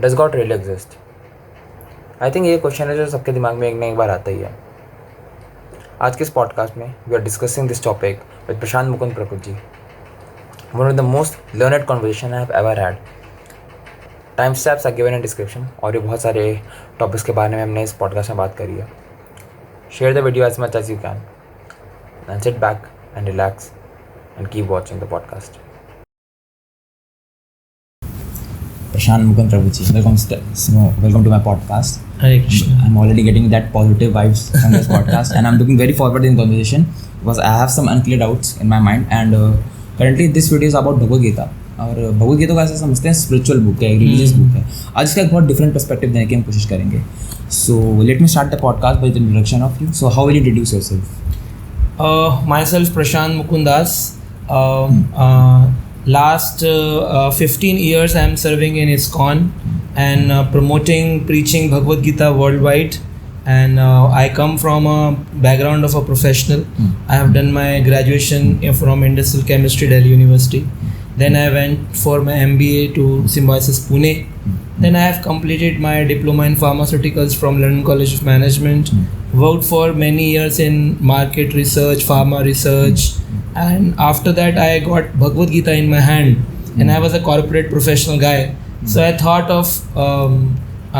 Does God really exist? I think ये question है जो सबके दिमाग में एक ना एक बार आता ही है. आज के इस पॉडकास्ट में we are discussing this topic with Prashant Mukund Prakut ji. One of the most learned conversation I have ever had. Time stamps are given in description. और ये बहुत सारे टॉपिक्स के बारे में हमने इस पॉडकास्ट में बात करी है. Share the video as much as you can and sit back and relax and keep watching the podcast. Prashant Mukund Prabhuji, welcome to my podcast. Hare Krishna. I'm already getting that positive vibes from this podcast, and I'm looking very forward in conversation because I have some unclear doubts in my mind. And currently, this video is about Bhagavad Gita. और भगवद गीता को ऐसे समझते हैं spiritual book है, religious book है. आज इसका एक बहुत डिफरेंट पर्सपेक्टिव देने की हम कोशिश करेंगे. So let me start the podcast with introduction of you. So how will you introduce yourself? Myself Prashant Mukundas. Last 15 years I am serving in ISKCON and promoting, preaching Bhagavad Gita worldwide. And I come from a background of a professional. I have done my graduation from Industrial Chemistry, Delhi University. Then I went for my MBA to Symbiosis Pune. Then I have completed my diploma in pharmaceuticals from London College of Management. Worked for many years in market research, pharma research. And after that I got Bhagavad Gita in my hand. And I was a corporate professional guy. So I thought of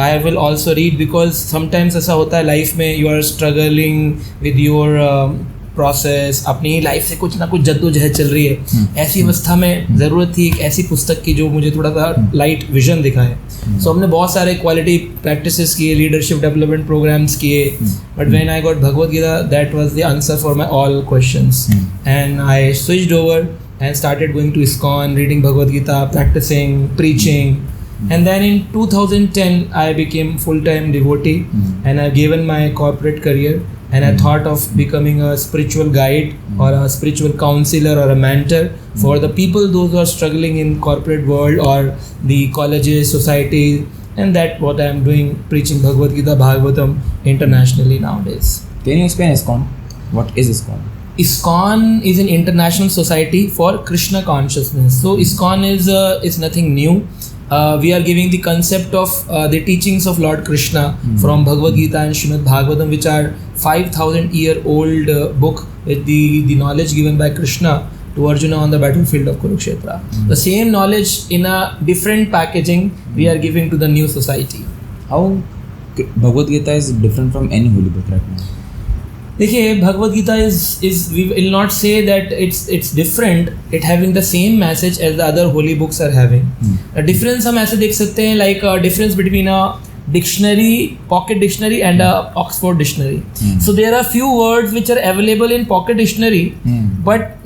I will also read, because sometimes ऐसा होता है life में, you are struggling with your process, अपनी life से कुछ ना कुछ जद्दोजहद चल रही है. ऐसी अवस्था में ज़रूरत थी एक ऐसी पुस्तक की जो मुझे थोड़ा सा लाइट विजन दिखाए. सो हमने बहुत सारे क्वालिटी प्रैक्टिसेस किए, लीडरशिप डेवलपमेंट प्रोग्राम्स किए. But when I got Bhagavad Gita, that was the answer for my all questions. And I switched over and started going to ISKCON, reading Bhagavad Gita, practicing, preaching. And then in 2010 I became full-time devotee. And I've given my corporate career, and I thought of becoming a spiritual guide or a spiritual counselor or a mentor for the people, those who are struggling in corporate world or the colleges, society. And that's what I am doing, preaching Bhagavad Gita, Bhagavatam internationally nowadays. Can you explain ISKCON? What is ISKCON? ISKCON is an international society for Krishna consciousness. So ISKCON is nothing new. We are giving the concept of the teachings of Lord Krishna from Bhagavad Gita and Srimad Bhagavatam, which are 5,000-year-old book with the knowledge given by Krishna to Arjuna on the battlefield of Kurukshetra. The same knowledge in a different packaging we are giving to the new society. How Bhagavad Gita is different from any holy book right now? देखिए, Bhagavad Gita is we will not say that it's different. It having the same message as the other holy books are having. A difference हम ऐसे देख सकते हैं, like a difference between a dictionary, pocket dictionary and a Oxford dictionary. So there are few words which are available in pocket dictionary, but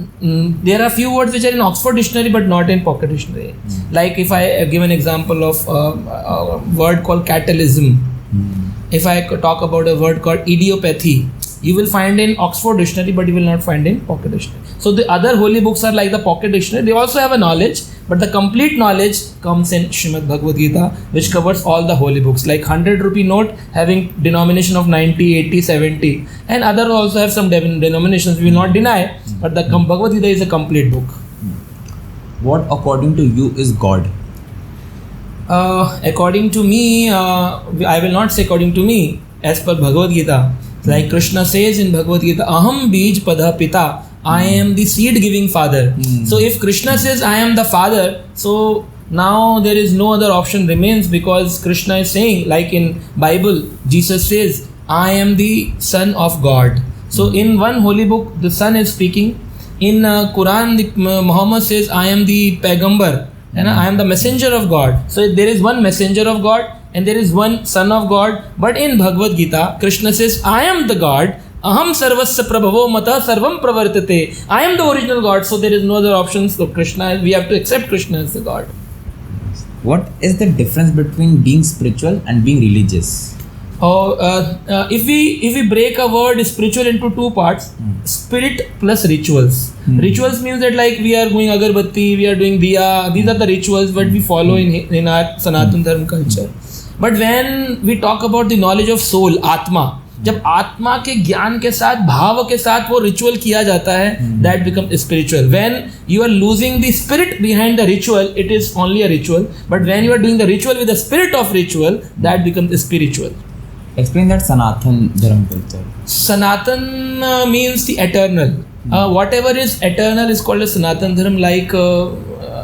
there are few words which are in Oxford dictionary but not in pocket dictionary. Like if I give an example of a word called catalysm. If I talk about a word called idiopathy, you will find in Oxford dictionary but you will not find in pocket dictionary. So the other holy books are like the pocket dictionary. They also have a knowledge, but the complete knowledge comes in Srimad Bhagavad Gita, which covers all the holy books, like 100 rupee note having denomination of 90, 80, 70, and other also have some denominations we will not deny, but the Bhagavad Gita is a complete book. What according to you is God? According to me, I will not say according to me, as per Bhagavad Gita. Like Krishna says in Bhagavad Gita, Aham Bij Pada Pita, I am the seed giving father. So if Krishna says I am the father, so now there is no other option remains, because Krishna is saying, like in Bible, Jesus says, I am the son of God. So in one holy book, the son is speaking. In Quran, Muhammad says, I am the Paigambar, and I am the messenger of God. So there is one messenger of God and there is one son of God. But in Bhagavad Gita, Krishna says, I am the God. Aham sarvasya prabhavo mata sarvam pravartate. I am the original God. So there is no other option. So Krishna, we have to accept Krishna as the God. What is the difference between being spiritual and being religious? If we break a word spiritual into two parts, spirit plus rituals. Rituals means that like we are going agarbatti, we are doing diya. These are the rituals that we follow in our Sanatan Dharma culture. But when we talk about the knowledge of soul, Atma, जब आत्मा के ज्ञान के साथ, भाव के साथ वो रिचुअल किया जाता है, that become spiritual. When you are losing the spirit behind the ritual, it is only a ritual. But when you are doing the ritual with the spirit of ritual, that becomes spiritual. Explain that Sanatan Dharma culture. Sanatan means the eternal. Whatever is eternal is called as Sanatan Dharma. Like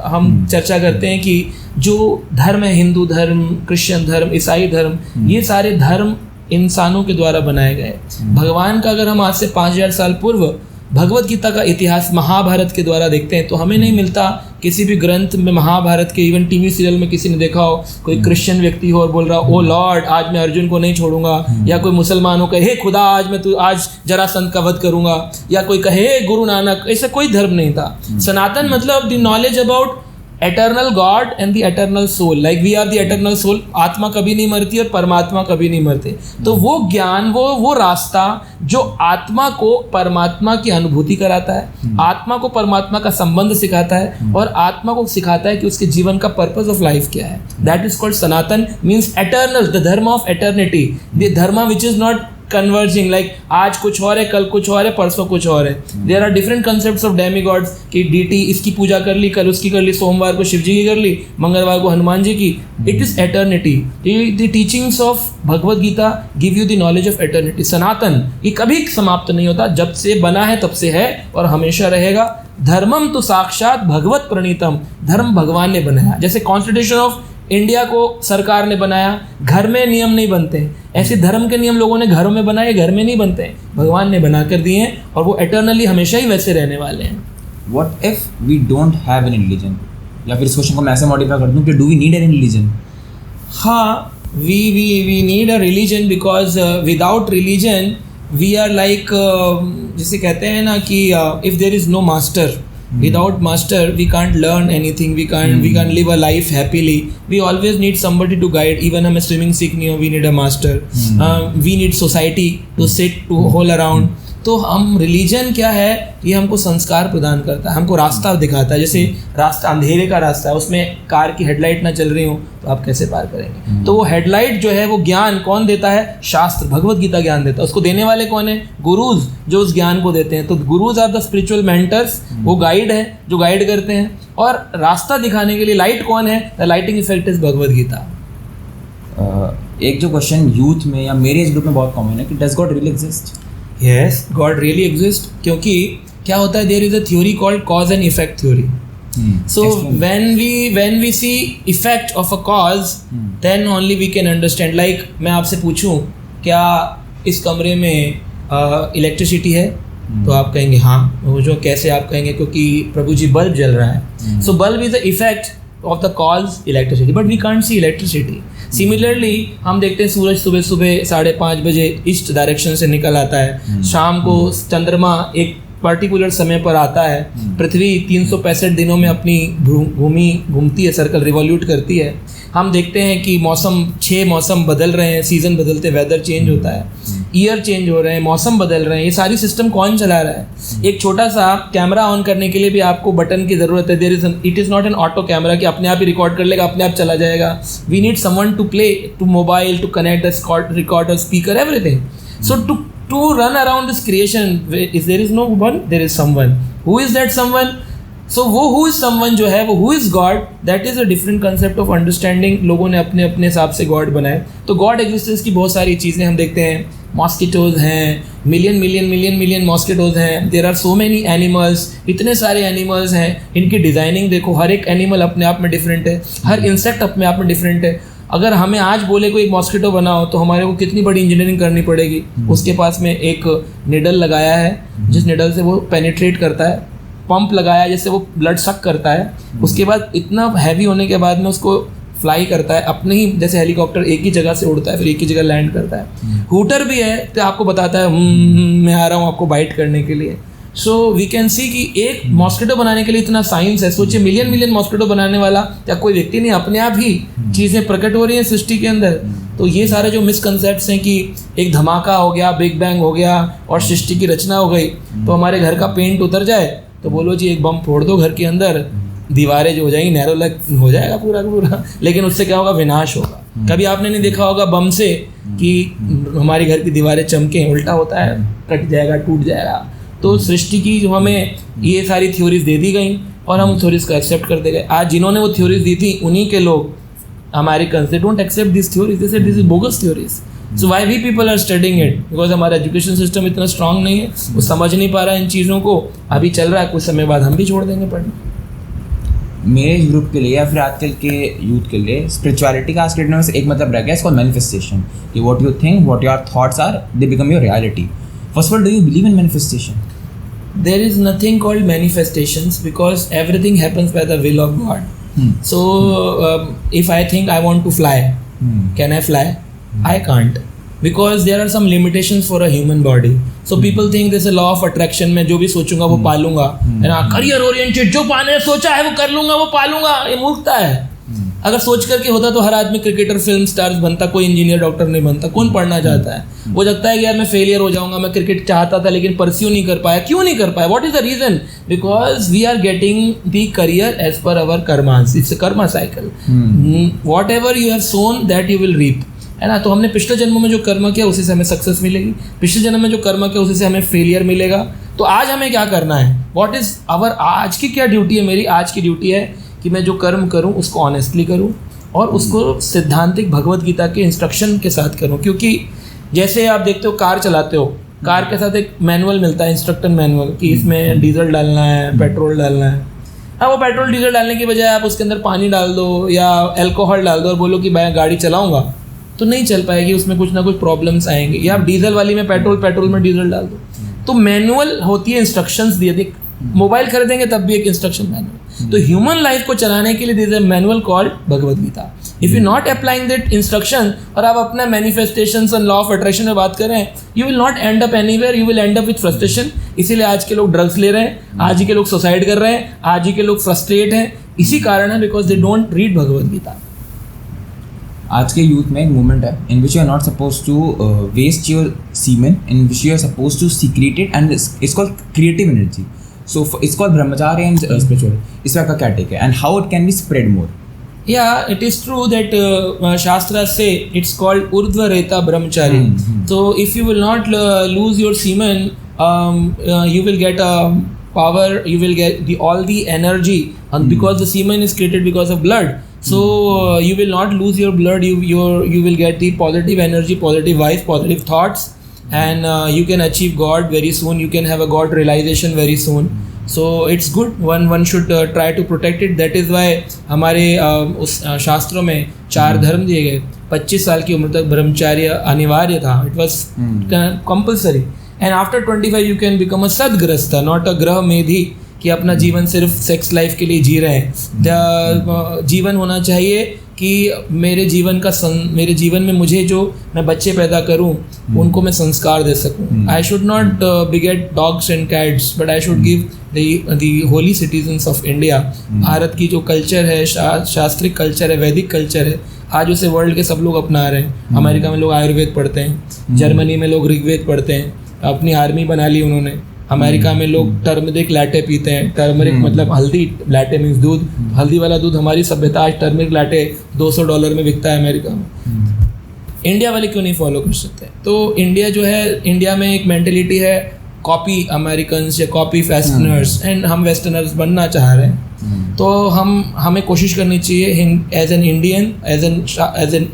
हम चर्चा करते हैं कि जो धर्म है, हिंदू धर्म, Christian धर्म, ईसाई धर्म, ये सारे धर्म इंसानों के द्वारा बनाए गए. भगवान का अगर हम आज से 5000 साल पूर्व भगवत गीता का इतिहास महाभारत के द्वारा देखते हैं तो हमें नहीं मिलता किसी भी ग्रंथ में महाभारत के. इवन टीवी सीरियल में किसी ने देखा हो, कोई क्रिश्चियन व्यक्ति हो और बोल रहा हो, ओ लॉर्ड आज मैं अर्जुन को नहीं छोड़ूंगा, या कोई मुसलमान हो कहे हे खुदा आज जरासंध का वध करूंगा, या कोई कहे हे गुरु नानक. ऐसा कोई धर्म नहीं था. सनातन मतलब the knowledge about eternal God and the eternal soul. Like we are the eternal soul. आत्मा कभी नहीं मरती और परमात्मा कभी नहीं मरते. तो वो ज्ञान, वो रास्ता जो आत्मा को परमात्मा की अनुभूति कराता है, आत्मा को परमात्मा का संबंध सिखाता है, और आत्मा को सिखाता है कि उसके जीवन का पर्पस ऑफ लाइफ क्या है. That is called Sanatan. Means eternal, the धर्म ऑफ एटर्निटी, द धर्म which is not converging. Like आज कुछ और है, कल कुछ और है, परसों कुछ और है. There are different concepts of demigods कि डीटी इसकी पूजा कर ली, कल उसकी कर ली, सोमवार को शिव जी की कर ली, मंगलवार को हनुमान जी की. It is eternity. The teachings of Bhagavad Gita give you the knowledge of eternity. सनातन ये कभी समाप्त नहीं होता. जब से बना है तब से है और हमेशा रहेगा. धर्मम तो साक्षात भगवत प्रणीतम. धर्म भगवान ने बनाया. जैसे कॉन्स्टिट्यूशन ऑफ इंडिया को सरकार ने बनाया, घर में नियम नहीं बनते हैं. ऐसे धर्म के नियम लोगों ने घरों में बनाए, घर में नहीं बनते हैं. भगवान ने बना कर दिए हैं और वो एटर्नली हमेशा ही वैसे रहने वाले हैं. What if we don't have any religion? या फिर इस क्वेश्चन को मैं ऐसे मॉडिफाई कर दूं कि do we need any religion? हाँ, we need a religion because without religion we are like जिसे कहते हैं ना कि if there is no master, without master we can't learn anything, we can't live a life happily. We always need somebody to guide. even हमें swimming सीखनी हो, we need a master. We need society to sit to hold around. तो हम religion क्या है, ये हमको संस्कार प्रदान करता है, हमको रास्ता दिखाता है. जैसे रास्ता अंधेरे का रास्ता है, उसमें कार की हेडलाइट ना चल रही हो तो आप कैसे पार करेंगे. तो वो हेडलाइट जो है वो ज्ञान कौन देता है, शास्त्र भगवत गीता ज्ञान देता है. उसको देने वाले कौन है, गुरुज जो उस ज्ञान को देते हैं. तो gurus are the spiritual mentors. वो गाइड है जो गाइड करते हैं. और रास्ता दिखाने के लिए लाइट कौन है, the lighting effect is Bhagavad Gita. एक जो क्वेश्चन यूथ में या मेरे एज ग्रुप में बहुत कॉमन है कि does God really exist? Yes, God really exists. क्योंकि क्या होता है, there is a theory called cause and effect theory. So when we see effect of a cause, then only we can understand. Like मैं आपसे पूछूं क्या इस कमरे में इलेक्ट्रिसिटी है, तो आप कहेंगे हाँ. वो जो कैसे आप कहेंगे, क्योंकि प्रभु जी बल्ब जल रहा है. So bulb is the effect of the cause electricity, but we can't see electricity. Similarly हम देखते हैं सूरज सुबह 5:30 बजे ईस्ट डायरेक्शन से निकल आता है. शाम को चंद्रमा एक पर्टिकुलर समय पर आता है. पृथ्वी 365 दिनों में अपनी भूमि घूमती है, सर्कल रिवॉल्यूट करती है. हम देखते हैं कि 6 मौसम बदल रहे हैं, सीजन बदलते, वेदर चेंज होता है, ईयर चेंज हो रहे हैं, मौसम बदल रहे हैं. ये सारी सिस्टम कौन चला रहा है? एक छोटा सा कैमरा ऑन करने के लिए भी आपको बटन की ज़रूरत है. It is not an auto camera कि अपने आप ही रिकॉर्ड कर लेगा, अपने आप चला जाएगा. We need someone to play, to mobile, to connect the recorder, speaker, everything. So to run around this creation, if there is no one, there is someone. Who is that someone? So वो who is someone जो है, वो who is God, that is a different concept of understanding. लोगों ने अपने अपने हिसाब से God बनाए. तो God existence की बहुत सारी चीज़ें हम देखते हैं. मॉस्किटोज हैं, मिलियन मॉस्किटोज हैं. There are so many animals, इतने सारे एनिमल्स हैं. इनकी डिज़ाइनिंग देखो, हर एक एनिमल अपने आप में डिफरेंट है, हर इंसेक्ट अपने आप में डिफरेंट है. अगर हमें आज बोले कोई मॉस्किटो बनाओ तो हमारे को कितनी बड़ी इंजीनियरिंग करनी पड़ेगी. उसके पास में एक निडल लगाया है, जिस निडल से वो पेनिट्रेट करता है. पंप लगाया है जिससे वो ब्लड सक करता है. उसके बाद इतना हैवी होने के बाद में उसको फ्लाई करता है अपने ही, जैसे हेलीकॉप्टर एक ही जगह से उड़ता है फिर एक ही जगह लैंड करता है. हूटर भी है तो आपको बताता है मैं आ रहा हूँ आपको बाइट करने के लिए. सो वी कैन सी कि एक मॉस्किटो बनाने के लिए इतना साइंस है. सोचिए मिलियन मॉस्किटो बनाने वाला या कोई व्यक्ति नहीं, अपने आप ही चीज़ें प्रकट हो रही हैं सृष्टि के अंदर. तो ये सारे जो मिसकंसेप्ट्स हैं कि एक धमाका हो गया, बिग बैंग हो गया और सृष्टि की रचना हो गई, तो हमारे घर का पेंट उतर जाए तो बोलो जी एक बम फोड़ दो घर के अंदर, दीवारें जो हो जाएंगी, नैरो लग हो जाएगा पूरा का पूरा. लेकिन उससे क्या होगा, विनाश होगा. कभी आपने नहीं देखा होगा बम से कि हमारे घर की दीवारें चमकें, उल्टा होता है, कट जाएगा, टूट जाएगा। तो सृष्टि की जो हमें ये सारी थ्योरीज दे दी गई और हम उस थ्योरीज को एक्सेप्ट करते गए। आज जिन्होंने वो थ्योरीज दी थी उन्हीं के लोग American, they don't accept this theories, they say this is bogus theories. So why we people are studying it? Because हमारा एजुकेशन सिस्टम इतना स्ट्रांग नहीं है, वो समझ नहीं पा रहा है इन चीज़ों को। अभी चल रहा है, कुछ समय बाद हम भी छोड़ देंगे पढ़ना। मेरे ग्रुप के लिए या फिर आजकल के यूथ के लिए स्पिरिचुअलिटी का आज के डेट में एक मतलब रह गया, इसको मैनिफेस्टेशन, कि what you think, what your thoughts are, they become your reality. First of all, do you believe in manifestation? There is nothing called manifestations because everything happens by the will of God. So if I think I want to fly, can I fly? I can't, because there are some limitations for a human body. So people think there's a law of attraction, मैं जो भी सोचूंगा वो पालूंगा, career oriented, जो पाने सोचा है वो कर लूंगा, वो पालूंगा, ये मूर्खता है। अगर सोच करके होता तो हर आदमी क्रिकेटर, फिल्म स्टार्स बनता, कोई इंजीनियर, डॉक्टर नहीं बनता। कौन पढ़ना चाहता है? वो लगता है कि यार मैं फेलियर हो जाऊंगा, मैं क्रिकेट चाहता था लेकिन परस्यू नहीं कर पाया। क्यों नहीं कर पाया? What is the reason? Because we are getting the career as per our karmas, it's a karma cycle. Whatever you have sown that you will reap, है ना। तो हमने पिछले जन्म में जो कर्म किया उसी से हमें सक्सेस मिलेगी, पिछले जन्म में जो कर्म किया उसी से हमें फेलियर मिलेगा। तो आज हमें क्या करना है? व्हाट इज आवर, आज की क्या ड्यूटी है? मेरी आज की ड्यूटी है कि मैं जो कर्म करूं उसको ऑनेस्टली करूं और उसको सिद्धांतिक भगवत गीता के इंस्ट्रक्शन के साथ करूं। क्योंकि जैसे आप देखते हो कार चलाते हो, कार के साथ एक मैनुअल मिलता है, इंस्ट्रक्टर मैनुअल, कि इसमें डीजल डालना है, पेट्रोल डालना है। अब वो पेट्रोल डीजल डालने की बजाय आप उसके अंदर पानी डाल दो या अल्कोहल डाल दो और बोलो कि मैं गाड़ी चलाऊंगा, तो नहीं चल पाएगी, उसमें कुछ ना कुछ प्रॉब्लम्स आएंगे। या आप डीजल वाली में पेट्रोल, पेट्रोल में डीजल डाल दो। तो मैनुअल होती है, इंस्ट्रक्शंस दिए थे। मोबाइल खरीदेंगे तब भी एक इंस्ट्रक्शन मैनुअल। तो ह्यूमन लाइफ को चलाने के लिए this a manual called Bhagavad Gita. If you not applying that instruction और आप अपना manifestations and law of attraction में बात करें, you will not end up anywhere, you will end up with frustration. इसीलिए आज के लोग ड्रग्स ले रहे हैं, आज ही के लोग सुसाइड कर रहे हैं, आज ही के लोग फ्रस्ट्रेट हैं। इसी कारण है, because they don't read Bhagavad Gita. आज के यूथ में एक मूवमेंट है in which you are not suppose to waste your semen, in which you are suppose to secret it, and it's called creative energy. So it's called brahmacharya and spiritual. इसका क्या take है? And how it can be spread more? Yeah, it is true that Shastras say it's called Urdhva Reta Brahmachari. So if you will not lose your semen, you will get power, you will get all the energy, and because the semen is created because of blood. So you will not lose your blood, you will get the positive energy, positive vibes, positive thoughts. And you can achieve God very soon, you can have a God realization very soon. So it's good, one should try to protect it. That is why हमारे उस शास्त्रों में 4 धर्म दिए गए। 25 साल की उम्र तक ब्रह्मचर्य अनिवार्य था, it was compulsory. And after 25 you can become a सद्गृहस्थ, not a ग्रह मेधी, कि अपना जीवन सिर्फ सेक्स लाइफ के लिए जी रहे हैं। जीवन होना चाहिए कि मेरे जीवन में मुझे जो मैं बच्चे पैदा करूं उनको मैं संस्कार दे सकूं। I should not बिगेट dogs and cats, but I should give the Holi citizens of India. Bharat की जो कल्चर है, शास्त्रिक कल्चर है, वैदिक कल्चर है, आज उसे वर्ल्ड के सब लोग अपना रहे हैं। अमेरिका में लोग आयुर्वेद पढ़ते हैं, जर्मनी में लोग ऋग्वेद पढ़ते हैं, अपनी आर्मी बना ली उन्होंने। अमेरिका में लोग टर्मरिक लाटे पीते हैं। टर्मरिक मतलब हल्दी, लाटे मीन्स दूध, हल्दी वाला दूध। हमारी सभ्यता आज टर्मरिक लाटे $200 में बिकता है अमेरिका में। इंडिया वाले क्यों नहीं फॉलो कर सकते? तो इंडिया जो है, इंडिया में एक मेंटेलिटी है कॉपी अमेरिकन्स या कॉपी वेस्टर्नर्स, एंड हम वेस्टर्नर्स बनना चाह रहे हैं। तो हमें कोशिश करनी चाहिए as an Indian, as an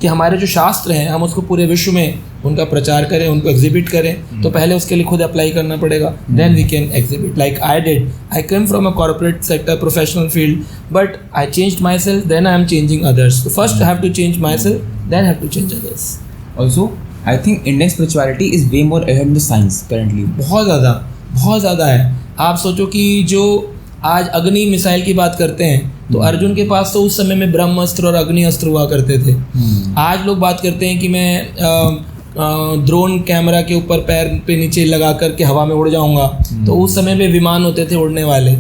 कि हमारे जो शास्त्र हैं हम उसको पूरे विश्व में उनका प्रचार करें, उनको एग्जिबिट करें। तो पहले उसके लिए खुद अप्लाई करना पड़ेगा, then we can exhibit. Like I did, I come from a corporate sector, professional field, but I changed myself, then I am changing others. तो first I have to change myself, then have to change others. Also, I think Indian spirituality is way more ahead in the science currently. बहुत ज़्यादा है। आप सोचो कि जो आज अग्नि मिसाइल की बात करते हैं, तो अर्जुन के पास तो उस समय में ब्रह्मास्त्र और अग्नि अस्त्र हुआ करते थे। आज लोग बात करते हैं कि मैं ड्रोन कैमरा के ऊपर पैर पे नीचे लगा करके हवा में उड़ जाऊंगा। तो उस समय में विमान होते थे उड़ने वाले।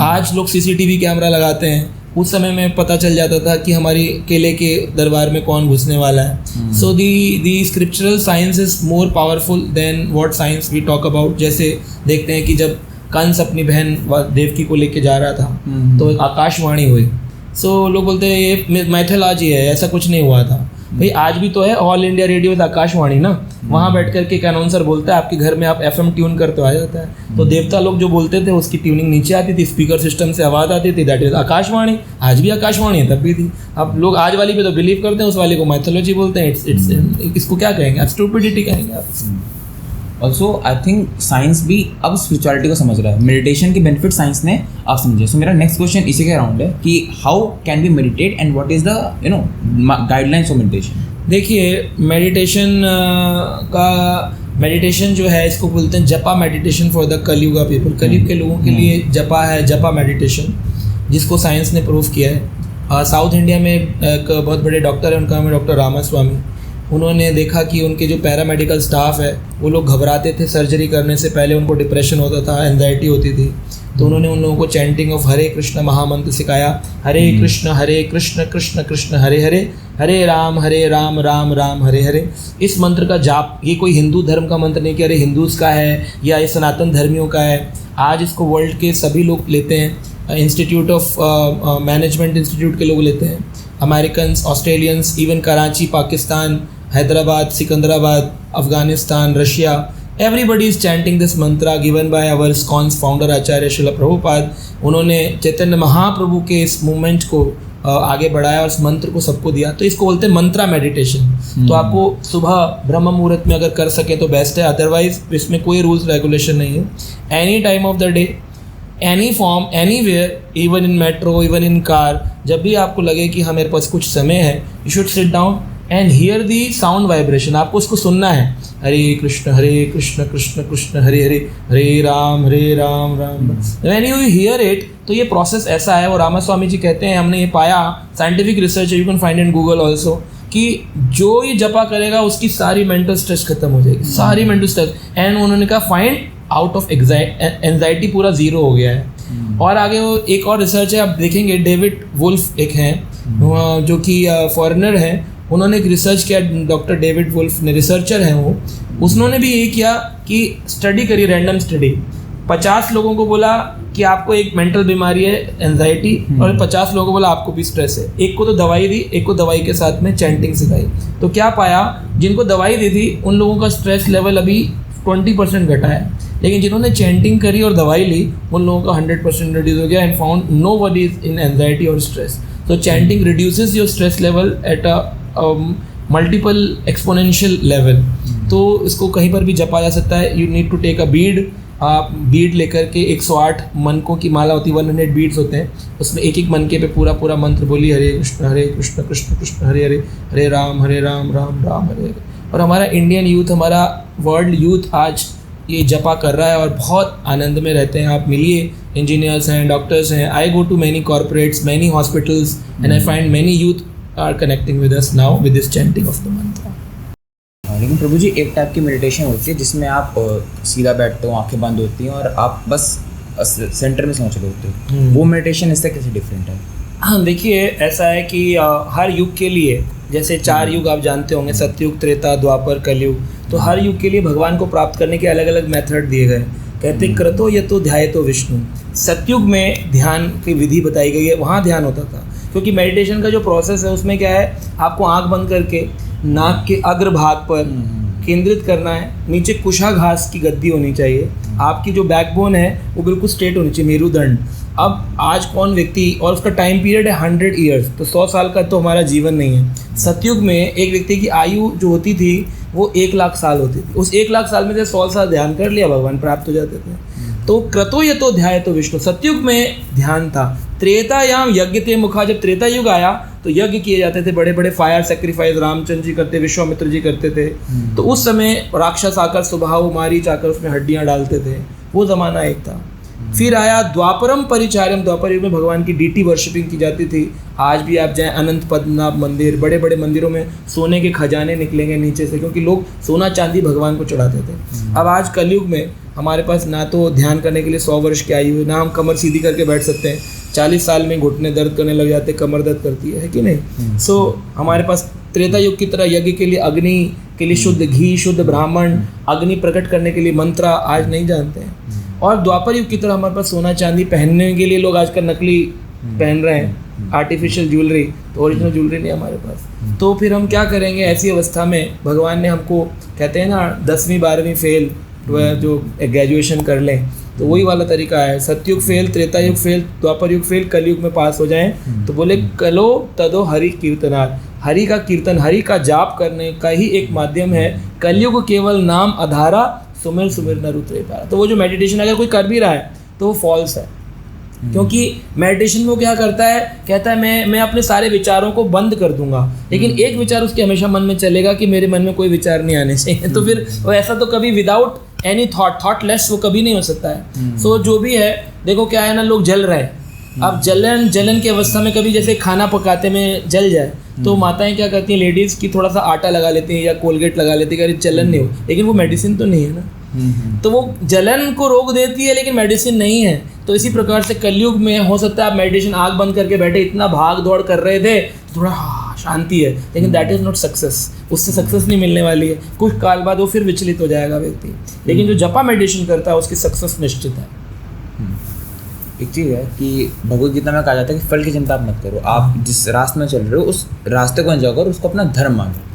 आज लोग CCTV कैमरा लगाते हैं, उस समय में पता चल जाता था कि हमारी केले के दरबार में कौन घुसने वाला है। So the scriptural science is more powerful than what science we talk about. जैसे देखते हैं कि जब कंस अपनी बहन देवकी को लेके जा रहा था तो आकाशवाणी हुई। सो लोग बोलते हैं ये मैथोलॉजी है, ऐसा कुछ नहीं हुआ था। भाई आज भी तो है all India radio with Akashvani ना, वहाँ बैठ करके एक अनाउंसर बोलता है, आपके घर में आप FM ट्यून करते आ जाता है। तो देवता लोग जो बोलते थे उसकी ट्यूनिंग नीचे आती थी, स्पीकर सिस्टम से आवाज़ आती थी, दैट इज आकाशवाणी। आज भी आकाशवाणी है, तब भी थी। अब लोग आज वाली पे तो बिलीव करते हैं, उस वाले को माइथोलॉजी बोलते हैं। इट्स इसको क्या कहेंगे आप, स्टूपिडिटी कहेंगे आप। ऑल्सो आई थिंक साइंस भी अब स्पिरिचुअलिटी को समझ रहा है, मेडिटेशन के बेनिफिट साइंस ने आप समझे। सो मेरा नेक्स्ट क्वेश्चन इसी के अराउंड है कि how can be meditate and what is the guidelines of meditation. देखिए मेडिटेशन मेडिटेशन जो है इसको बोलते हैं जपा मेडिटेशन फॉर द कलयुग पीपल। कलयुग के लोगों के लिए जपा है, जपा मेडिटेशन, जिसको साइंस ने प्रूव किया है। साउथ इंडिया में एक बहुत बड़े डॉक्टर है, उनका नाम है डॉक्टर रामास्वामी। उन्होंने देखा कि उनके जो पैरामेडिकल स्टाफ है वो लोग घबराते थे सर्जरी करने से पहले, उनको डिप्रेशन होता था, एंजाइटी होती थी। तो उन्होंने उन लोगों को चैंटिंग ऑफ हरे कृष्ण महामंत्र सिखाया। हरे कृष्ण कृष्ण कृष्ण हरे हरे, हरे राम राम राम हरे हरे। इस मंत्र का जाप, ये कोई हिंदू धर्म का मंत्र नहीं कि अरे हिंदूज़ का है या ये सनातन धर्मियों का है। आज इसको वर्ल्ड के सभी लोग लेते हैं। इंस्टीट्यूट ऑफ मैनेजमेंट इंस्टीट्यूट के लोग लेते हैं, American, Australians, even Karachi, Pakistan, Hyderabad, Secunderabad, Afghanistan, Russia, everybody is chanting this mantra given by our ISKCON's founder आचार्य श्रील प्रभुपाद। उन्होंने चैतन्य महाप्रभु के इस मूवमेंट को आगे बढ़ाया और इस मंत्र को सबको दिया। तो इसको बोलते हैं मंत्रा मेडिटेशन। तो आपको सुबह ब्रह्म मुहूर्त में अगर कर सके तो बेस्ट है, अदरवाइज इसमें कोई रूल्स रेगुलेशन नहीं है। Any time of the day, any form, anywhere, even in metro, even in car, जब भी आपको लगे कि हाँ मेरे पास कुछ समय है, you should sit down and hear the sound vibration. आपको उसको सुनना है, Hare Krishna Krishna Krishna Hare Hare, Hare Ram Ram Ram. When you hear it, तो ये प्रोसेस ऐसा है। और रामास्वामी जी कहते हैं, हमने ये पाया, scientific research you can find in Google also, कि जो ये जपा करेगा उसकी सारी मेंटल स्ट्रेस खत्म हो जाएगी, सारी मेंटल स्ट्रेस। एंड उन्होंने कहा फाइंड आउट ऑफ एंजाइटी पूरा जीरो हो गया है। और आगे वो एक और रिसर्च है, आप देखेंगे डेविड वुल्फ एक हैं जो कि फॉरेनर हैं, उन्होंने एक रिसर्च किया, डॉक्टर डेविड वुल्फ ने, रिसर्चर हैं वो। उन्होंने भी ये किया कि स्टडी करी, रैंडम स्टडी। 50 लोगों को बोला कि आपको एक मेंटल बीमारी है एंजाइटी, और 50 लोगों को बोला आपको भी स्ट्रेस है। एक को तो दवाई दी, एक को दवाई के साथ में चैंटिंग सिखाई। तो क्या पाया, जिनको दवाई दी थी उन लोगों का स्ट्रेस लेवल अभी 20% घटा है, लेकिन जिन्होंने चैंटिंग करी और दवाई ली उन लोगों का 100% रिड्यूस हो गया। And found nobody is in anxiety और स्ट्रेस। तो chanting reduces your stress level at a multiple exponential level. तो इसको कहीं पर भी जपा जा सकता है। You need to take a bead, आप बीड लेकर के 108 मनकों की माला होती है, 100 बीड्स होते हैं, उसमें एक एक मनके पे पूरा पूरा मंत्र बोली, हरे कृष्ण कृष्ण कृष्ण हरे हरे, हरे राम राम राम हरे हरे। और हमारा इंडियन यूथ, हमारा वर्ल्ड यूथ आज ये जपा कर रहा है और बहुत आनंद में रहते हैं। आप मिलिए, इंजीनियर्स हैं, डॉक्टर्स हैं। I go to many corporates, many hospitals, and I find many youth are connecting with us now with this chanting of the mantra. लेकिन प्रभु जी, एक टाइप की मेडिटेशन होती है जिसमें आप सीधा बैठते हो, आंखें बंद होती हैं और आप बस सेंटर में सोच रहे होते हो। वो मेडिटेशन इससे कैसे डिफरेंट है? हाँ, देखिए ऐसा है कि हर युग के लिए, जैसे 4 युग आप जानते होंगे, सतयुग, त्रेता, द्वापर, कलयुग। तो हर युग के लिए भगवान को प्राप्त करने के अलग अलग मेथड दिए गए। कहते क्रतो यतो ध्यायतो विष्णु। सतयुग में ध्यान की विधि बताई गई है, वहाँ ध्यान होता था। क्योंकि मेडिटेशन का जो प्रोसेस है उसमें क्या है, आपको आंख बंद करके नाक के अग्रभाग पर केंद्रित करना है। नीचे कुशाघास की गद्दी होनी चाहिए। आपकी जो बैकबोन है वो बिल्कुल स्ट्रेट होनी चाहिए, मेरुदंड। अब आज कौन व्यक्ति, और उसका टाइम पीरियड है 100 ईयर्स, तो 100 साल का तो हमारा जीवन नहीं है। सतयुग में एक व्यक्ति की आयु जो होती थी वो 1 लाख साल होती थी। उस 1 लाख साल में से 100 साल ध्यान कर लिया, भगवान प्राप्त हो जाते थे। तो क्रतो यतो ध्यायतो विष्णु, सतयुग में ध्यान था। त्रेतायाम यज्ञ ते मुखा, जब त्रेता युग आया तो यज्ञ किए जाते थे, बड़े बड़े फायर सेक्रीफाइस रामचंद्र जी करते, विश्वामित्र जी करते थे। तो उस समय राक्षस आकर, स्वभाव मारीच आकर उसमें हड्डियां डालते थे, वो ज़माना एक था। फिर आया द्वापरम परिचार्यम, द्वापर युग में भगवान की डीटी वर्शिपिंग की जाती थी। आज भी आप जाएं अनंत पद्मनाभ मंदिर, बड़े बड़े मंदिरों में सोने के खजाने निकलेंगे नीचे से, क्योंकि लोग सोना चांदी भगवान को चढ़ाते थे। अब आज कलयुग में हमारे पास ना तो ध्यान करने के लिए 100 वर्ष की आयु है, ना हम कमर सीधी करके बैठ सकते हैं। 40 साल में घुटने दर्द करने लग जाते, कमर दर्द करती है कि नहीं? सो हमारे पास त्रेता युग की तरह यज्ञ के लिए अग्नि के लिए शुद्ध घी, शुद्ध ब्राह्मण, अग्नि प्रकट करने के लिए मंत्रा आज नहीं जानते हैं। और द्वापर युग की तरह हमारे पास सोना चांदी पहनने के लिए लोग आजकल नकली पहन रहे हैं, आर्टिफिशियल ज्वेलरी, तो ओरिजिनल ज्वेलरी नहीं है हमारे पास। तो फिर हम क्या करेंगे ऐसी अवस्था में? भगवान ने हमको कहते हैं ना 10वीं 12वीं फेल जो ग्रेजुएशन कर लें, तो वही वाला तरीका है। सतयुग फेल, त्रेता युग फेल, द्वापर युग फेल, कलयुग में पास हो जाएं। तो बोले कलो तदो हरि कीर्तनार, हरि का कीर्तन, हरि का जाप करने का ही एक माध्यम है। कलयुग केवल नाम आधारा, सुमिर सुमिर नर उतरे पारा। तो वो जो मेडिटेशन अगर कोई कर भी रहा है तो वो फॉल्स है, क्योंकि मेडिटेशन में वो क्या करता है, कहता है मैं अपने सारे विचारों को बंद कर दूंगा, लेकिन एक विचार उसके हमेशा मन में चलेगा कि मेरे मन में कोई विचार नहीं आने चाहिए। तो फिर वो ऐसा तो कभी विदाउट एनी थॉटलेस वो कभी नहीं हो सकता है। सो जो भी है, देखो क्या है ना, लोग जल रहे हैं। अब जलन की अवस्था में कभी जैसे खाना पकाते में जल जाए तो माताएं क्या करती हैं, लेडीज़ की थोड़ा सा आटा लगा लेती हैं या कोलगेट लगा लेती है, अरे जलन नहीं हो, लेकिन वो मेडिसिन तो नहीं है ना। तो वो जलन को रोक देती है लेकिन मेडिसिन नहीं है। तो इसी प्रकार से कलयुग में हो सकता है आप मेडिटेशन आँख बंद करके बैठे, इतना भाग दौड़ कर रहे थे तो थोड़ा शांति है, लेकिन दैट इज़ नॉट सक्सेस। उससे सक्सेस नहीं मिलने वाली है, कुछ काल बाद वो फिर विचलित हो जाएगा व्यक्ति। लेकिन जो जपा मेडिटेशन करता है उसकी सक्सेस निश्चित है। एक चीज़ है कि भगवद गीता में कहा जाता है कि फल की चिंता आप मत करो, आप जिस रास्ते में चल रहे हो उस रास्ते को एंजॉय करो, उसको अपना धर्म मानो।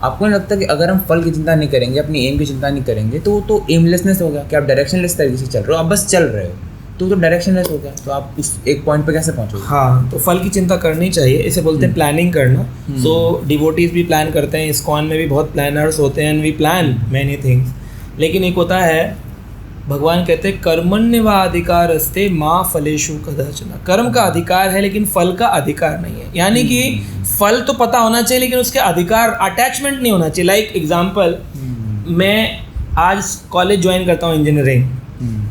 आपको नहीं लगता कि अगर हम फल की चिंता नहीं करेंगे, अपनी एम की चिंता नहीं करेंगे, तो एमलेसनेस हो गया कि आप डायरेक्शनलेस तरीके से चल रहे हो, आप बस चल रहे हो, तो डायरेक्शनलेस हो गया, तो आप उस एक पॉइंट पे कैसे पहुँचोगे? हाँ, तो फल की चिंता करनी चाहिए, इसे बोलते हैं प्लानिंग करना। सो डिवोटीज भी प्लान करते हैं, इस्कॉन में भी बहुत प्लानर्स होते हैं, and we plan many things. लेकिन एक होता है, भगवान कहते हैं कर्मण्यवा अधिकार अस्ते माँ फलेषु कदाचन। कर्म का अधिकार है लेकिन फल का अधिकार नहीं है। यानी कि फल तो पता होना चाहिए लेकिन उसके अधिकार, अटैचमेंट नहीं होना चाहिए। लाइक एग्जाम्पल, मैं आज कॉलेज ज्वाइन करता हूँ इंजीनियरिंग,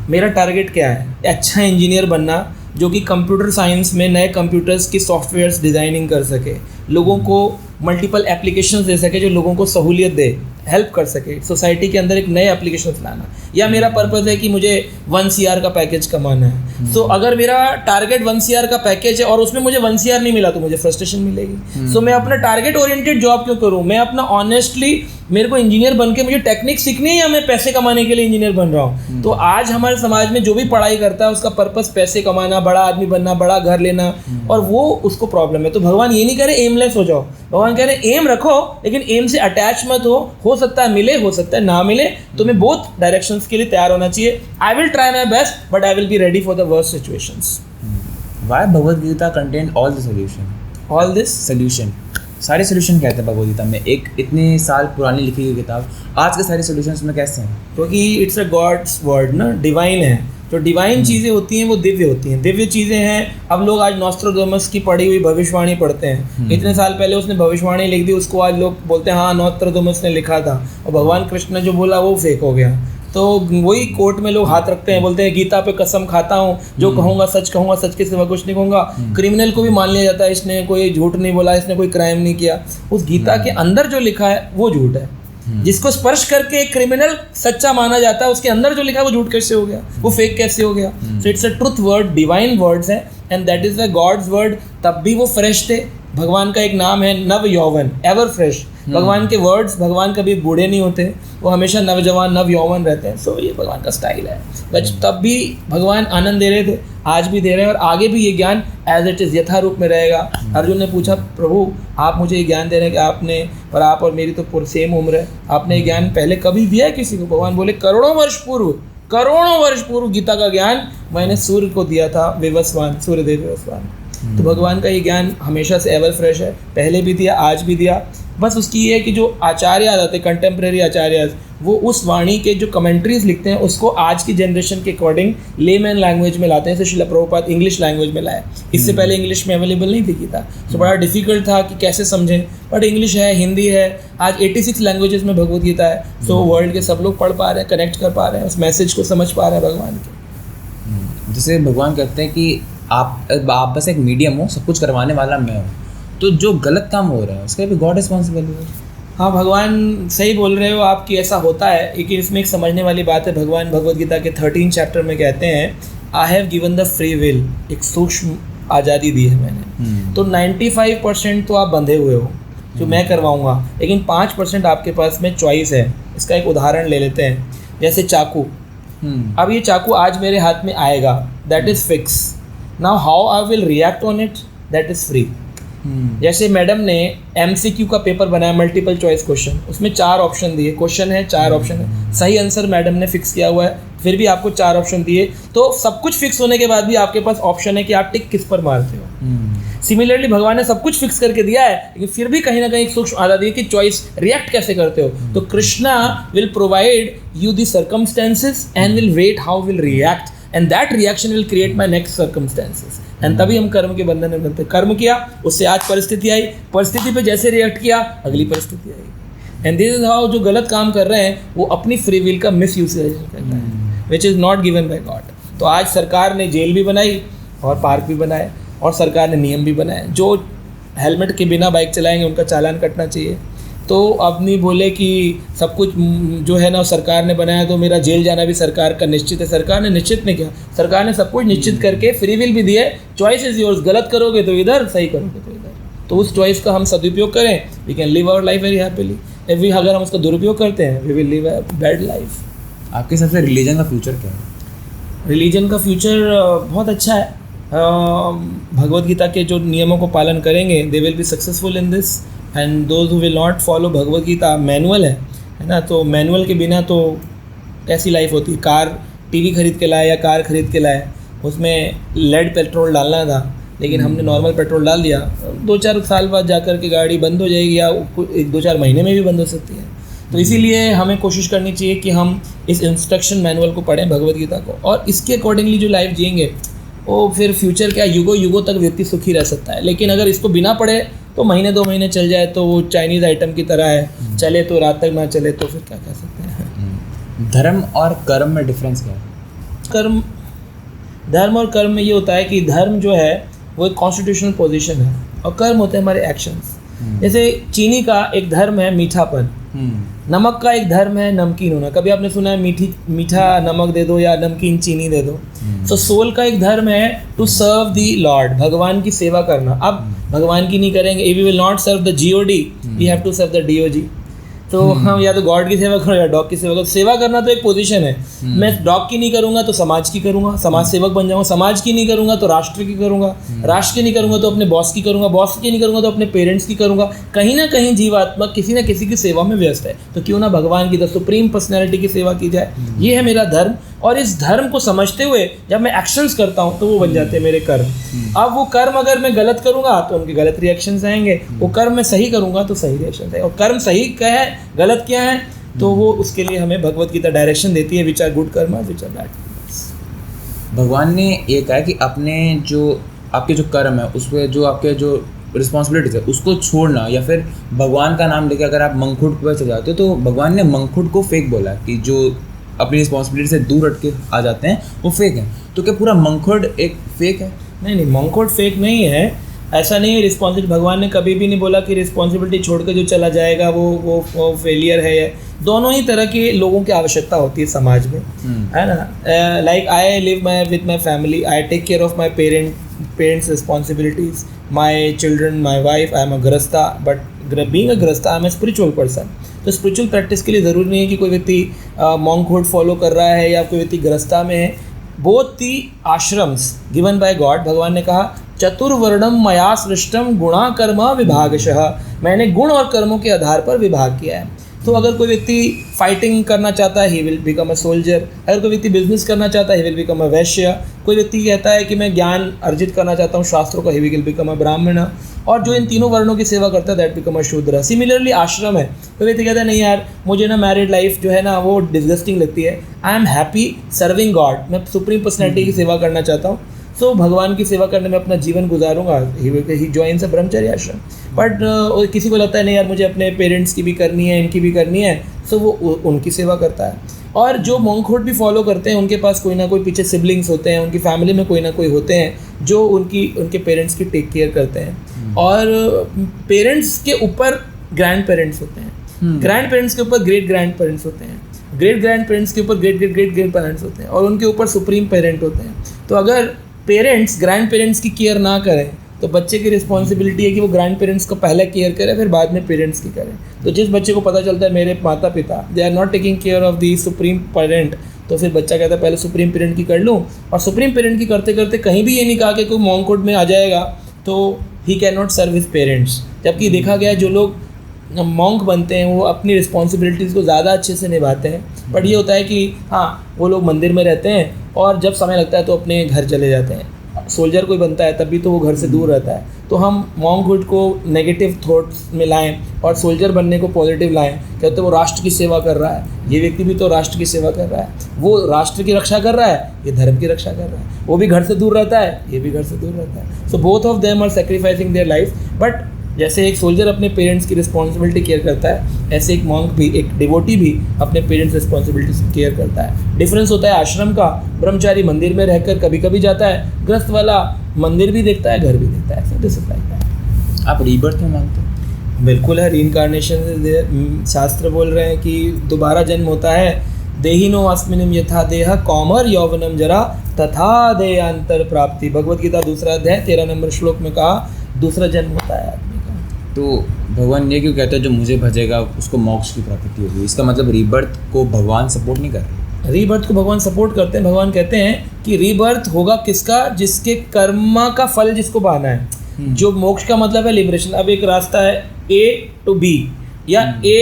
मेरा टारगेट क्या है? अच्छा इंजीनियर बनना जो कि कंप्यूटर साइंस में नए कंप्यूटर्स की सॉफ्टवेयर्स डिज़ाइनिंग कर सके, लोगों को मल्टीपल एप्लीकेशंस दे सके जो लोगों को सहूलियत दे, हेल्प कर सके, सोसाइटी के अंदर एक नए एप्लीकेशंस लाना। या मेरा पर्पज़ है कि मुझे 1 CR का पैकेज कमाना है। सो अगर मेरा टारगेट 1 CR का पैकेज है और उसमें मुझे 1 CR नहीं मिला तो मुझे फ्रस्ट्रेशन मिलेगी। सो मैं अपना टारगेट ओरिएंटेड जॉब क्यों करूँ? मैं अपना ऑनेस्टली, मेरे को इंजीनियर बन के मुझे टेक्निक सीखनी है या मैं पैसे कमाने के लिए इंजीनियर बन रहा हूँ? तो आज हमारे समाज में जो भी पढ़ाई करता है उसका पर्पस पैसे कमाना, बड़ा आदमी बनना, बड़ा घर लेना, और वो उसको प्रॉब्लम है। तो भगवान ये नहीं कह रहे एमलेस हो जाओ, भगवान कह रहे एम रखो लेकिन एम से अटैच मत हो सकता है मिले, हो सकता है ना मिले, तुम्हें बोथ डायरेक्शंस के लिए तैयार होना चाहिए। I will try my best but I will be ready for the worst situations. Why Bhagavad Gita contain all the solution? All this solution, सारे सोल्यूशन कहते हैं भगवद गीता में। एक इतने साल पुरानी लिखी हुई किताब, आज के सारे सोल्यूशंस में कैसे हैं? क्योंकि इट्स अ गॉड्स वर्ड ना, डिवाइन है। जो डिवाइन चीज़ें होती हैं वो दिव्य होती हैं, दिव्य चीज़ें हैं। अब लोग आज नॉस्ट्राडामस की पढ़ी हुई भविष्यवाणी पढ़ते हैं, इतने साल पहले उसने भविष्यवाणी लिख दी, उसको आज लोग बोलते हैं हाँ नॉस्ट्राडामस ने लिखा था, और भगवान कृष्ण ने जो बोला वो फेक हो गया। तो वही कोर्ट में लोग हाथ रखते हैं, बोलते हैं गीता पे कसम खाता हूँ, जो कहूँगा, सच के सिवा कुछ नहीं कहूँगा। क्रिमिनल को भी मान लिया जाता है, इसने कोई झूठ नहीं बोला, इसने कोई क्राइम नहीं किया। उस गीता के अंदर जो लिखा है वो झूठ है। जिसको स्पर्श करके एक क्रिमिनल सच्चा माना जाता है, उसके अंदर जो लिखा है वो झूठ कैसे हो गया, वो फेक कैसे हो गया? So it's a truth word, divine words है, and that is the God's word. तब भी वो फ्रेश थे। भगवान का एक नाम है नव यौवन, एवर फ्रेश। भगवान के वर्ड्स, भगवान कभी बूढ़े नहीं होते, वो हमेशा नवजवान नव यौवन रहते हैं। सो ये भगवान का स्टाइल है। बट तब भी भगवान आनंद दे रहे थे, आज भी दे रहे हैं, और आगे भी ये ज्ञान एज इट इज़ यथा रूप में रहेगा। अर्जुन ने पूछा प्रभु आप मुझे ये ज्ञान दे रहे हैं कि आपने, पर आप और मेरी तो सेम उम्र है, आपने ये ज्ञान पहले कभी दिया है किसी को? भगवान बोले करोड़ों वर्ष पूर्व गीता का ज्ञान मैंने सूर्य को दिया था, विवस्वान, सूर्यदेव विवस्वान। तो भगवान का ये ज्ञान हमेशा से एवर फ्रेश है, पहले भी दिया, आज भी दिया। बस उसकी ये है कि जो आचार्य आते हैं, कंटेम्प्रेरी आचार्य, वो उस वाणी के जो कमेंट्रीज लिखते हैं उसको आज की जनरेशन के अकॉर्डिंग लेमैन लैंग्वेज में लाते हैं। जैसे श्रील प्रभुपाद इंग्लिश लैंग्वेज में लाए, इससे पहले इंग्लिश में अवेलेबल नहीं थी गीता, तो बड़ा डिफिकल्ट था कि कैसे समझें। बट इंग्लिश है, हिंदी है, आज 86 लैंग्वेजेस में भगवद गीता है। सो वर्ल्ड के सब लोग पढ़ पा रहे हैं, कनेक्ट कर पा रहे हैं, उस मैसेज को समझ पा रहे हैं भगवान के। जैसे भगवान कहते हैं कि आप बस एक मीडियम हो, सब कुछ करवाने वाला मैं हूँ, तो जो गलत काम हो रहा है उसका भी गॉड रिस्पॉन्सिबल है। हाँ, भगवान सही बोल रहे हो आपकी, ऐसा होता है। लेकिन इसमें एक समझने वाली बात है, भगवान भगवद गीता के 13 चैप्टर में कहते हैं I have given the free will, एक सूक्ष्म आज़ादी दी है मैंने। तो 95% तो आप बंधे हुए हो जो मैं करवाऊँगा, लेकिन 5% आपके पास में चॉइस है। इसका एक उदाहरण ले लेते हैं, जैसे चाकू। अब ये चाकू आज मेरे हाथ में आएगा, that is fix. Now how I will react on it, that is free. जैसे मैडम ने MCQ का पेपर बनाया, मल्टीपल चॉइस क्वेश्चन, उसमें 4 ऑप्शन दिए, क्वेश्चन है 4 ऑप्शन है, सही आंसर मैडम ने फिक्स किया हुआ है, फिर भी आपको 4 ऑप्शन दिए, तो सब कुछ फिक्स होने के बाद भी आपके पास ऑप्शन है कि आप टिक किस पर मारते हो। सिमिलरली भगवान ने सब कुछ फिक्स करके दिया है, लेकिन फिर भी कहीं ना कहीं सूक्ष्म आदत है कि चॉइस रिएक्ट कैसे करते हो। तो Krishna will provide you the circumstances and will wait how will react, and that reaction will create my next circumstances, and तभी हम कर्म के बंधन में बनते। कर्म किया, उससे आज परिस्थिति आई, परिस्थिति पे जैसे रिएक्ट किया अगली परिस्थिति आई, एंड दिस इज हाउ जो गलत काम कर रहे हैं वो अपनी फ्री विल का मिस यूजेज कर रहे हैं, which is not given by God. तो आज सरकार ने जेल भी बनाई और पार्क भी बनाए, और सरकार ने नियम भी बनाए, जो हेलमेट के बिना बाइक चलाएंगे उनका चालान कटना चाहिए। तो अब नहीं बोले कि सब कुछ जो है ना सरकार ने बनाया तो मेरा जेल जाना भी सरकार का निश्चित है। सरकार ने निश्चित नहीं किया, सरकार ने सब कुछ निश्चित करके फ्री विल भी दिए, चॉइस इज योर्स, गलत करोगे तो इधर, सही करोगे तो इधर। तो उस चॉइस का हम सदुपयोग करें, we can live our life very happily. अगर हम उसका दुरुपयोग करते हैं, we will live a bad life. आपके हिसाब से रिलीजन का फ्यूचर क्या है? रिलीजन का फ्यूचर बहुत अच्छा है। भगवद गीता के जो नियमों को पालन करेंगे, they will be successful in this, and those who will not follow Bhagavad Gita, manual है ना, तो मैनुअल के बिना तो कैसी लाइफ होती है। कार टीवी खरीद के लाए या कार खरीद के लाए, उसमें लेड पेट्रोल डालना था, लेकिन हमने नॉर्मल पेट्रोल डाल दिया, 2-4 साल बाद जाकर के गाड़ी बंद हो जाएगी, या 1-2-4 महीने में भी बंद हो सकती है। तो इसीलिए हमें कोशिश करनी चाहिए कि हम इस इंस्ट्रक्शन मैनुअल को पढ़ें, भगवद गीता को, और इसके अकॉर्डिंगली जो लाइफ जिएंगे वो फिर फ्यूचर क्या, युगों युगों तक व्यक्ति सुखी रह सकता है। लेकिन अगर इसको बिना पढ़े तो महीने 2 महीने चल जाए तो वो चाइनीज़ आइटम की तरह है, चले तो रात तक ना चले तो फिर क्या कह सकते हैं। धर्म और कर्म में डिफरेंस क्या है? धर्म और कर्म में ये होता है कि धर्म जो है वो एक कॉन्स्टिट्यूशनल पोजीशन है, और कर्म होते हैं हमारे एक्शंस। जैसे चीनी का एक धर्म है मीठापन, नमक का एक धर्म है नमकीन होना। कभी आपने सुना है मीठा नमक दे दो या नमकीन चीनी दे दो। तो सोल का एक धर्म है टू सर्व द लॉर्ड, भगवान की सेवा करना। अब भगवान की नहीं करेंगे, if we will not serve the GOD, we have to serve the DOG। तो हम या तो गॉड की सेवा करो या डॉग की सेवा करो। सेवा करना तो एक पोजीशन है। मैं डॉग की नहीं करूंगा तो समाज की करूंगा, समाज सेवक बन जाऊंगा। समाज की नहीं करूंगा तो राष्ट्र की करूंगा, राष्ट्र की नहीं करूंगा तो अपने बॉस की करूंगा, बॉस की नहीं करूंगा तो अपने पेरेंट्स की करूंगा। कहीं ना कहीं जीवात्मा किसी न किसी की सेवा में व्यस्त है, तो क्यों ना भगवान की, द सुप्रीम पर्सनैलिटी की सेवा की जाए। ये है मेरा धर्म, और इस धर्म को समझते हुए जब मैं एक्शंस करता हूँ तो वो बन जाते हैं मेरे कर्म। अब वो कर्म अगर मैं गलत करूँगा तो उनके गलत रिएक्शंस आएंगे, वो कर्म मैं सही करूँगा तो सही रिएक्शंस आएंगे। और कर्म सही क्या है, गलत क्या है, तो वो उसके लिए हमें भगवद गीता डायरेक्शन देती है, विच आर गुड कर्म, विच आर बैड। भगवान ने ये कहा कि अपने जो आपके जो कर्म है उस पर जो आपके जो रिस्पॉन्सिबिलिटीज है उसको छोड़ना, या फिर भगवान का नाम लेके अगर आप मंगखुट पर चले जाते हो तो भगवान ने मंगखुट को फेक बोला कि जो अपनी रिस्पॉन्सिबिलिटी से दूर हट के आ जाते हैं वो फेक है। तो क्या पूरा मंगखुट एक फेक है? नहीं, मंगखुट फेक नहीं है, ऐसा नहीं है। रिस्पॉन्सिबिलिटी, भगवान ने कभी भी नहीं बोला कि रिस्पॉन्सिबिलिटी छोड़ के जो चला जाएगा वो फेलियर है। दोनों ही तरह के लोगों की आवश्यकता होती है समाज में, है ना। Like I live with my family, I take care of my parents responsibilities, my children, my wife. I am a grihastha, but being a grihastha I am a spiritual person. तो स्पिरिचुअल प्रैक्टिस के लिए ज़रूरी नहीं है कि कोई व्यक्ति मॉन्कहुड फॉलो कर रहा है या कोई व्यक्ति गृहस्था में है। Both the ashrams given by God, भगवान ने कहा चतुर्वर्णम मया सृष्टम गुणा कर्म विभागशः, मैंने गुण और कर्मों के आधार पर विभाग किया है। तो अगर कोई व्यक्ति फाइटिंग करना चाहता है, he will become a soldier. अगर कोई व्यक्ति बिजनेस करना चाहता है, ही विल बिकम अ वैश्य। कोई व्यक्ति कहता है कि मैं ज्ञान अर्जित करना चाहता हूँ शास्त्रों का, ही विल बिकम अ ब्राह्मण। और जो इन तीनों वर्णों की सेवा करता है, दैट बिकम अ शूद्र। सिमिलरली आश्रम है, कोई व्यक्ति कहता है नहीं यार मुझे ना मैरिड लाइफ जो है ना वो डिस्गस्टिंग लगती है, I am happy serving God, मैं सुप्रीम पर्सनैलिटी की सेवा करना चाहता हूँ, तो भगवान की सेवा करने में अपना जीवन गुजारूंगा, ही जॉइन्स अ ब्रह्मचर्य आश्रम। बट किसी को लगता है नहीं यार मुझे अपने पेरेंट्स की भी करनी है, इनकी भी करनी है, तो वो उनकी सेवा करता है। और जो मॉन्कहुड भी फॉलो करते हैं उनके पास कोई ना कोई पीछे सिबलिंग्स होते हैं, उनकी फैमिली में कोई ना कोई होते हैं जो उनके पेरेंट्स की टेक केयर करते हैं। और पेरेंट्स के ऊपर ग्रैंड पेरेंट्स होते हैं, ग्रैंड पेरेंट्स के ऊपर ग्रेट ग्रैंड पेरेंट्स होते हैं, ग्रेट ग्रैंड पेरेंट्स के ऊपर great great great great parents होते हैं, और उनके ऊपर सुप्रीम पेरेंट होते हैं। तो अगर पेरेंट्स ग्रैंड पेरेंट्स की केयर ना करें तो बच्चे की रिस्पॉन्सिबिलिटी है कि वो ग्रैंड पेरेंट्स को पहले केयर करे, फिर बाद में पेरेंट्स की करें। तो जिस बच्चे को पता चलता है मेरे माता पिता they are not taking care of the supreme parent, तो फिर बच्चा कहता है पहले सुप्रीम पेरेंट की कर लूँ। और सुप्रीम पेरेंट की करते करते कहीं भी ये नहीं कहा कि कोई मॉन्कहुड में आ जाएगा तो he can not serve his parents. जबकि देखा गया जो लोग मॉन्क बनते हैं वो अपनी रिस्पॉन्सिबिलिटीज़ को ज़्यादा अच्छे से निभाते हैं। बट ये होता है कि हाँ वो लोग मंदिर में रहते हैं और जब समय लगता है तो अपने घर चले जाते हैं। सोल्जर कोई बनता है तब भी तो वो घर से दूर रहता है। तो हम मॉन्कहुड को नेगेटिव थॉट्स में लाएं और सोल्जर बनने को पॉजिटिव लाएं। कहते वो राष्ट्र की सेवा कर रहा है, ये व्यक्ति भी तो राष्ट्र की सेवा कर रहा है, वो राष्ट्र की रक्षा कर रहा है, ये धर्म की रक्षा कर रहा है। वो भी घर से दूर रहता है, ये भी घर से दूर रहता है। So both of them are sacrificing their life. But जैसे एक सोल्जर अपने पेरेंट्स की रिस्पॉन्सिबिलिटी केयर करता है, ऐसे एक मॉन्क भी, एक डिवोटी भी अपने पेरेंट्स रिस्पॉन्सिबिलिटी केयर करता है। डिफरेंस होता है आश्रम का। ब्रह्मचारी मंदिर में रहकर कभी कभी जाता है, गृहस्थ वाला मंदिर भी देखता है, घर भी देखता है। So this is like that. आप रीबर्थ में मानते हो? बिल्कुल है, रीइंकार्नेशन। शास्त्र बोल रहे हैं कि दोबारा जन्म होता है। देहिनो अस्मिनम यथा देह कौमर यौवनम जरा तथा देयांतर प्राप्ति। भगवत गीता 2 अध्याय 13 नंबर श्लोक में कहा दूसरा जन्म होता है आदमी का। तो भगवान ये क्यों कहते हैं जो मुझे भजेगा उसको मोक्ष की प्राप्ति होगी? इसका मतलब रीबर्थ को भगवान सपोर्ट नहीं कर रहे? रीबर्थ को भगवान सपोर्ट करते हैं। भगवान कहते हैं कि रीबर्थ होगा किसका? जिसके कर्मा का फल जिसको पाना है। जो मोक्ष का मतलब है लिबरेशन। अब एक रास्ता है A to B या A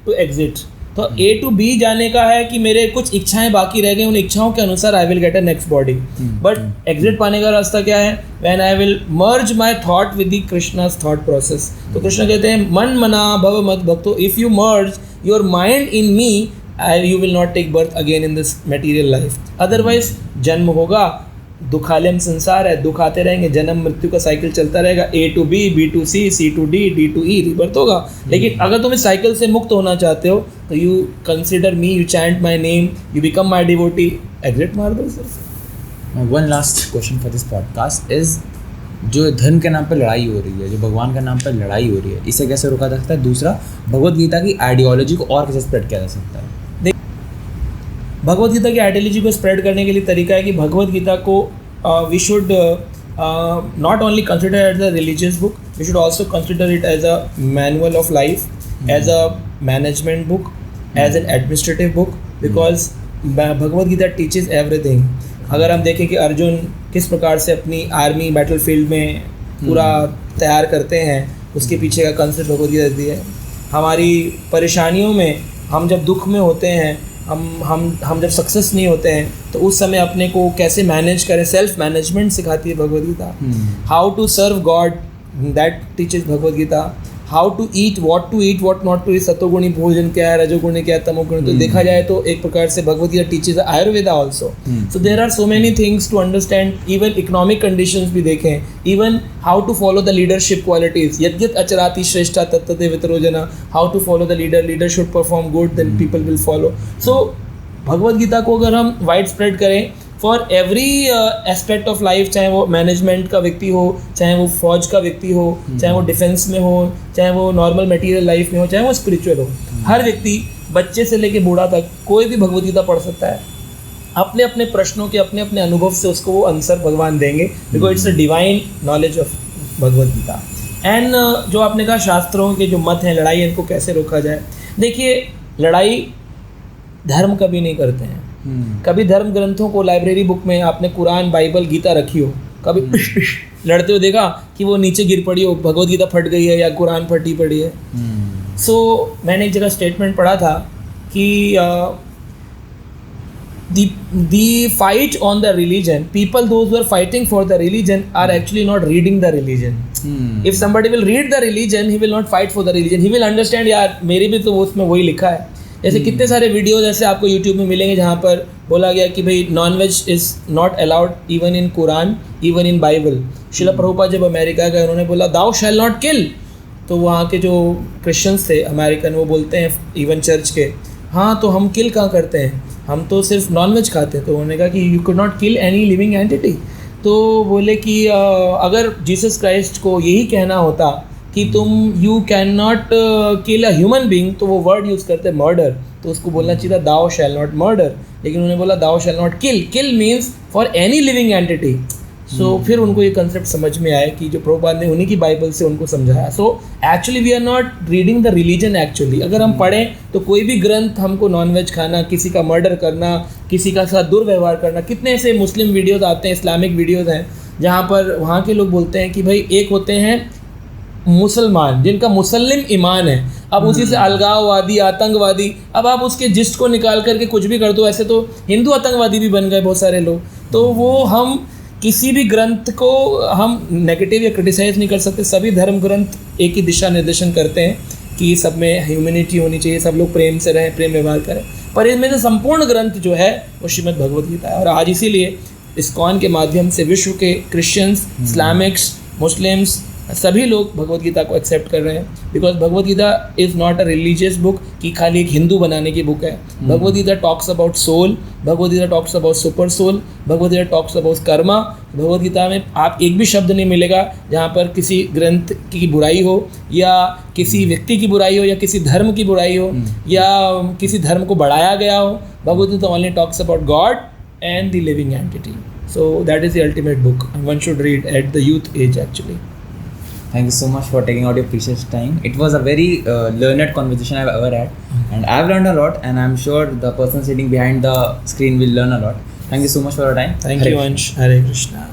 to एग्जिट। तो A to B जाने का है कि मेरे कुछ इच्छाएं बाकी रह गई, उन इच्छाओं के अनुसार I will get a next body. But exit पाने का रास्ता क्या है? When I will merge my thought with the Krishna's thought process. तो कृष्ण कहते हैं मन मना भव मत भक्तो, if you merge your mind in me you will not take birth again in this material life. Otherwise जन्म होगा, दुखालयम संसार है, दुख आते रहेंगे, जन्म मृत्यु का साइकिल चलता रहेगा। A to B, B to C, C to D, D to E, rebirth होगा। लेकिन अगर तुम इस साइकिल से मुक्त होना चाहते हो तो you consider me, you chant my name, you become my devotee, exit मार दो sir. One last question for this podcast is, जो धर्म के नाम पर लड़ाई हो रही है, जो भगवान के नाम पर लड़ाई हो रही है, इसे कैसे रोका जा सकता है? दूसरा, भगवत गीता की आइडियोलॉजी को और कैसे स्प्रेड किया जा सकता है? भगवत गीता की आइडियोलॉजी को स्प्रेड करने के लिए तरीका है कि भगवत गीता को we should not only consider as a religious book, we should also consider it as a manual of life, as a management book, as an administrative book, because Bhagavat Gita teaches everything. अगर हम देखें कि अर्जुन किस प्रकार से अपनी आर्मी बैटलफील्ड में पूरा तैयार करते हैं, उसके पीछे का कंसेप्ट भगवत गीता देती है। हमारी परेशानियों में, हम जब दुख में होते हैं, हम जब सक्सेस नहीं होते हैं तो उस समय अपने को कैसे मैनेज करें, सेल्फ मैनेजमेंट सिखाती है Bhagavat Gita. How to serve God, that teaches Bhagavat Gita. How to eat, what to eat, what not to eat, सतोगुणी भोजन क्या है, रजोगुणी क्या है, तमोगुणी। तो देखा जाए तो एक प्रकार से Bhagavat Gita teaches Ayurveda also. So there are so many things to understand. Even economic conditions भी देखें, even how to follow the leadership qualities. यद्यत अचराति श्रेष्ठा तत्तते वितरो जना। How to follow the leader should perform good, then people will follow. So Bhagavat Gita को अगर हम वाइड स्प्रेड करें for every aspect of life, चाहे वो मैनेजमेंट का व्यक्ति हो, चाहे वो फौज का व्यक्ति हो, चाहे वो डिफेंस में हो, चाहे वो नॉर्मल मटेरियल लाइफ में हो, चाहे वो स्पिरिचुअल हो, हर व्यक्ति, बच्चे से लेके बूढ़ा तक, कोई भी भगवत गीता पढ़ सकता है। अपने अपने प्रश्नों के अपने अपने अनुभव से उसको वो आंसर भगवान देंगे, because it's a divine knowledge of Bhagavat Gita. And जो आपने कहा शास्त्रों के जो मत हैं, लड़ाई, इनको कैसे रोका जाए? देखिए, लड़ाई धर्म कभी नहीं करते हैं। कभी धर्म ग्रंथों को लाइब्रेरी बुक में आपने कुरान, बाइबल, गीता रखी हो, कभी लड़ते हुए देखा कि वो नीचे गिर पड़ी हो, भगवत गीता फट गई है या कुरान फटी पड़ी है? सो मैंने एक जगह स्टेटमेंट पढ़ा था कि the fight on the religion, people those who are fighting for the religion are actually not reading the religion. If somebody will read the religion, he will not fight for the religion. He will understand, यार मेरे भी तो उसमें वही लिखा है। जैसे कितने सारे वीडियोज ऐसे आपको यूट्यूब में मिलेंगे जहाँ पर बोला गया कि भाई non veg is not allowed even in Quran, even in Bible. Srila Prabhupada जब अमेरिका गए, उन्होंने बोला दाउ शैल नॉट किल। तो वहाँ के जो क्रिश्चियंस थे अमेरिकन, वो बोलते हैं इवन चर्च के, हाँ तो हम किल कहाँ करते हैं, हम तो सिर्फ नॉन वेज खाते हैं। तो उन्होंने कहा कि you could not kill any living entity. तो बोले कि अगर जीसस क्राइस्ट को यही कहना होता कि तुम you can not kill a human being, तो वो वर्ड यूज़ करते मर्डर, तो उसको बोलना चाहिए था दाउ शैल नॉट मर्डर, लेकिन उन्होंने बोला thou shall not kill. Kill means for any living entity. So फिर उनको ये कंसेप्ट समझ में आया कि जो प्रभुपाद ने उन्हीं की बाइबल से उनको समझाया। So actually we are not reading the religion actually. अगर हम पढ़ें तो कोई भी ग्रंथ हमको नॉनवेज खाना, किसी का मर्डर करना, किसी का साथ दुर्व्यवहार करना, कितने ऐसे मुस्लिम वीडियोज़ आते हैं, इस्लामिक वीडियोज़ हैं जहाँ पर वहाँ के लोग बोलते हैं कि भाई एक होते हैं मुसलमान जिनका मुसल्लिम ईमान है, अब उसी से अलगाववादी आतंकवादी, अब आप उसके जिस्ट को निकाल करके कुछ भी कर दो, ऐसे तो हिंदू आतंकवादी भी बन गए बहुत सारे लोग। तो वो हम किसी भी ग्रंथ को हम नेगेटिव या क्रिटिसाइज नहीं कर सकते। सभी धर्म ग्रंथ एक ही दिशा निर्देशन करते हैं कि सब में ह्यूमैनिटी होनी चाहिए, सब लोग प्रेम से रहें, प्रेम व्यवहार करें, पर इनमें से संपूर्ण ग्रंथ जो है वो श्रीमद् भगवद गीता है। और आज इसीलिए इस्कॉन के माध्यम से विश्व के क्रिश्चियंस, इस्लामिक्स, मुस्लिम्स सभी लोग भगवद गीता को एक्सेप्ट कर रहे हैं, because Bhagavad Gita is not a religious book कि खाली एक हिंदू बनाने की बुक है। Bhagavad Gita talks about soul, Bhagavad Gita talks about super soul, Bhagavad Gita talks about karma. Bhagavad Gita में आप एक भी शब्द नहीं मिलेगा जहाँ पर किसी ग्रंथ की बुराई हो या किसी व्यक्ति की बुराई हो या किसी धर्म की बुराई हो या किसी धर्म को बढ़ाया गया हो। Bhagavad Gita only talks about God and the living entity. So that is the ultimate book and one should read at the youth age actually. Thank you so much for taking out your precious time. It was a very learned conversation I've ever had, and I've learned a lot, and I'm sure the person sitting behind the screen will learn a lot. Thank you so much for your time. Thank you, Ansh. Hare Krishna.